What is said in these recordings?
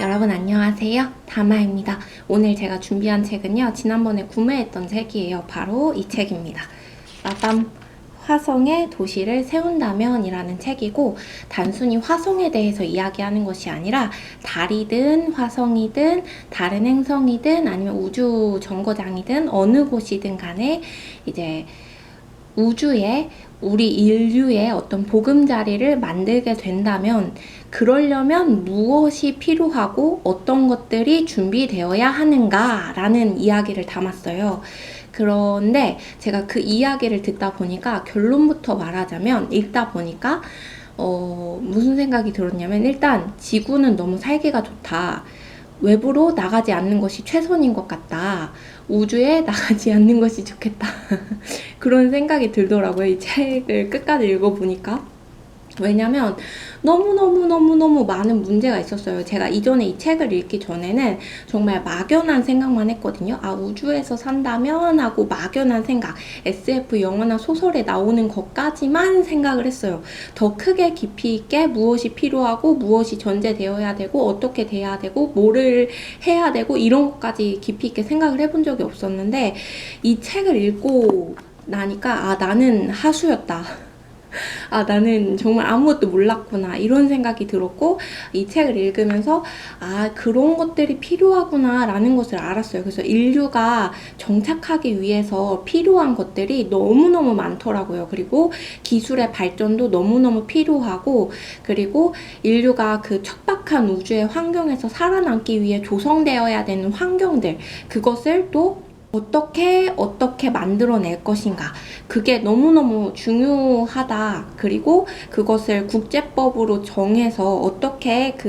여러분 안녕하세요. 다마입니다. 오늘 제가 준비한 책은요. 지난번에 구매했던 책이에요. 바로 이 책입니다. 마담 화성의 도시를 세운다면 이라는 책이고, 단순히 화성에 대해서 이야기하는 것이 아니라 달이든 화성이든 다른 행성이든 아니면 우주 정거장이든 어느 곳이든 간에 이제 우주에 우리 인류의 어떤 보금자리를 만들게 된다면, 그러려면 무엇이 필요하고 어떤 것들이 준비되어야 하는가라는 이야기를 담았어요. 그런데 제가 그 이야기를 듣다 보니까, 결론부터 말하자면 읽다 보니까 무슨 생각이 들었냐면, 일단 지구는 너무 살기가 좋다. 외부로 나가지 않는 것이 최선인 것 같다. 우주에 나가지 않는 것이 좋겠다. 그런 생각이 들더라고요. 이 책을 끝까지 읽어보니까. 왜냐면 너무너무너무너무 많은 문제가 있었어요. 제가 이전에 이 책을 읽기 전에는 정말 막연한 생각만 했거든요. 아, 우주에서 산다면 하고 막연한 생각, SF 영화나 소설에 나오는 것까지만 생각을 했어요. 더 크게 깊이 있게 무엇이 필요하고 무엇이 전제되어야 되고 어떻게 돼야 되고 뭐를 해야 되고 이런 것까지 깊이 있게 생각을 해본 적이 없었는데, 이 책을 읽고 나니까 나는 하수였다. 나는 정말 아무것도 몰랐구나, 이런 생각이 들었고, 이 책을 읽으면서 그런 것들이 필요하구나 라는 것을 알았어요. 그래서 인류가 정착하기 위해서 필요한 것들이 너무너무 많더라고요. 그리고 기술의 발전도 너무너무 필요하고, 그리고 인류가 그 척박한 우주의 환경에서 살아남기 위해 조성되어야 되는 환경들, 그것을 또 어떻게 만들어낼 것인가. 그게 너무너무 중요하다. 그리고 그것을 국제법으로 정해서 어떻게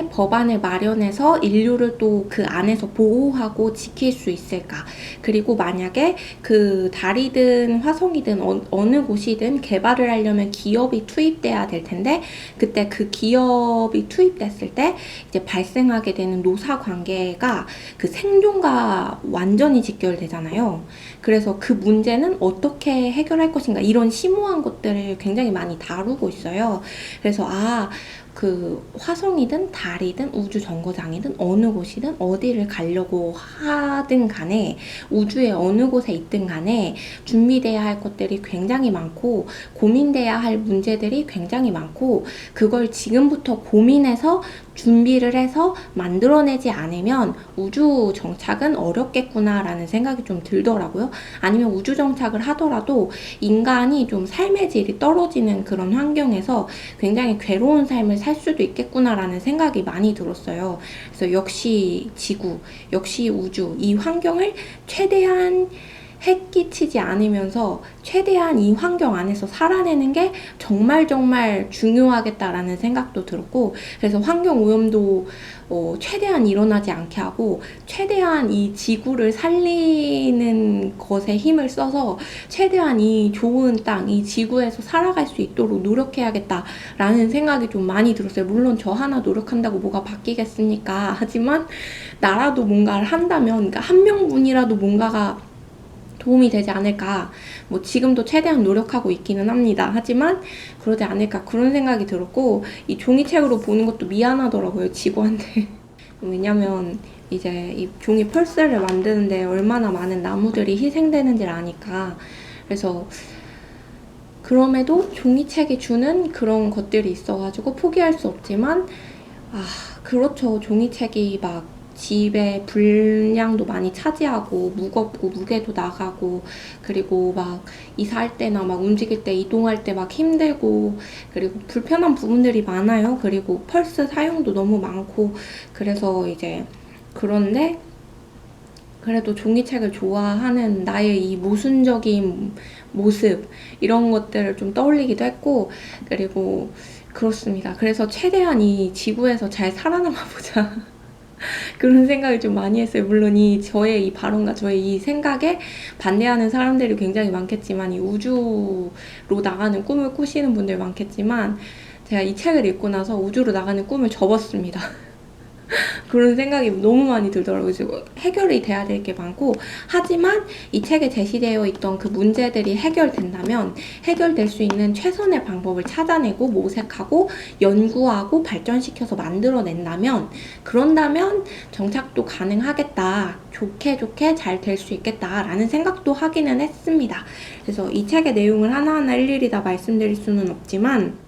법안을 마련해서 인류를 또 그 안에서 보호하고 지킬 수 있을까. 그리고 만약에 그 달이든 화성이든 어느 곳이든 개발을 하려면 기업이 투입돼야 될 텐데, 그때 그 기업이 투입됐을 때 이제 발생하게 되는 노사 관계가 그 생존과 완전히 직결되잖아요. 그래서 그 문제는 어떻게 해결할 것인가, 이런 심오한 것들을 굉장히 많이 다루고 있어요. 그래서 그 화성이든 달이든 우주 정거장이든 어느 곳이든 어디를 가려고 하든 간에, 우주의 어느 곳에 있든 간에 준비돼야 할 것들이 굉장히 많고 고민돼야 할 문제들이 굉장히 많고, 그걸 지금부터 고민해서 준비를 해서 만들어내지 않으면 우주 정착은 어렵겠구나라는 생각이 좀 들더라고요. 아니면 우주 정착을 하더라도 인간이 좀 삶의 질이 떨어지는 그런 환경에서 굉장히 괴로운 삶을 살 수도 있겠구나라는 생각이 많이 들었어요. 그래서 역시 지구, 역시 우주, 이 환경을 최대한 해끼치지 않으면서 최대한 이 환경 안에서 살아내는 게 정말 정말 중요하겠다라는 생각도 들었고, 그래서 환경 오염도 최대한 일어나지 않게 하고, 최대한 이 지구를 살리는 것에 힘을 써서 최대한 이 좋은 땅, 이 지구에서 살아갈 수 있도록 노력해야겠다라는 생각이 좀 많이 들었어요. 물론 저 하나 노력한다고 뭐가 바뀌겠습니까? 하지만 나라도 뭔가를 한다면, 그러니까 한 명분이라도 뭔가가 도움이 되지 않을까. 뭐 지금도 최대한 노력하고 있기는 합니다. 하지만 그러지 않을까, 그런 생각이 들었고, 이 종이책으로 보는 것도 미안하더라고요, 지구한테. 왜냐면 이제 이 종이 펄스를 만드는데 얼마나 많은 나무들이 희생되는지를 아니까. 그래서 그럼에도 종이책이 주는 그런 것들이 있어가지고 포기할 수 없지만, 그렇죠. 종이책이 막 집의 분량도 많이 차지하고 무겁고 무게도 나가고, 그리고 막 이사할 때나 막 움직일 때 이동할 때 막 힘들고, 그리고 불편한 부분들이 많아요. 그리고 펄스 사용도 너무 많고. 그래서 이제, 그런데 그래도 종이책을 좋아하는 나의 이 모순적인 모습, 이런 것들을 좀 떠올리기도 했고, 그리고 그렇습니다. 그래서 최대한 이 지구에서 잘 살아남아 보자. 그런 생각을 좀 많이 했어요. 물론 저의 이 발언과 저의 이 생각에 반대하는 사람들이 굉장히 많겠지만, 이 우주로 나가는 꿈을 꾸시는 분들 많겠지만, 제가 이 책을 읽고 나서 우주로 나가는 꿈을 접었습니다. 그런 생각이 너무 많이 들더라고요. 그래서 해결이 돼야 될 게 많고, 하지만 이 책에 제시되어 있던 그 문제들이 해결된다면 해결될 수 있는 최선의 방법을 찾아내고 모색하고 연구하고 발전시켜서 만들어낸다면, 그런다면 정착도 가능하겠다. 좋게 좋게 잘 될 수 있겠다라는 생각도 하기는 했습니다. 그래서 이 책의 내용을 하나하나 일일이 다 말씀드릴 수는 없지만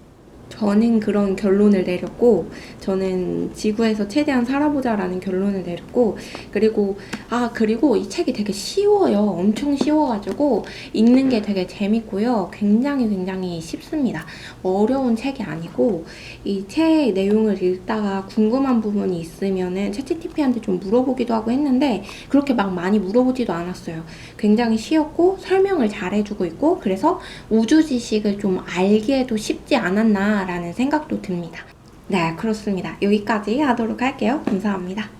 저는 그런 결론을 내렸고, 저는 지구에서 최대한 살아보자라는 결론을 내렸고, 그리고 이 책이 되게 쉬워요. 엄청 쉬워가지고 읽는 게 되게 재밌고요. 굉장히 쉽습니다. 어려운 책이 아니고, 이 책 내용을 읽다가 궁금한 부분이 있으면은 챗GPT한테 좀 물어보기도 하고 했는데 그렇게 막 많이 물어보지도 않았어요. 굉장히 쉬웠고 설명을 잘 해주고 있고, 그래서 우주 지식을 좀 알기에도 쉽지 않았나 라는 생각도 듭니다. 네, 그렇습니다. 여기까지 하도록 할게요. 감사합니다.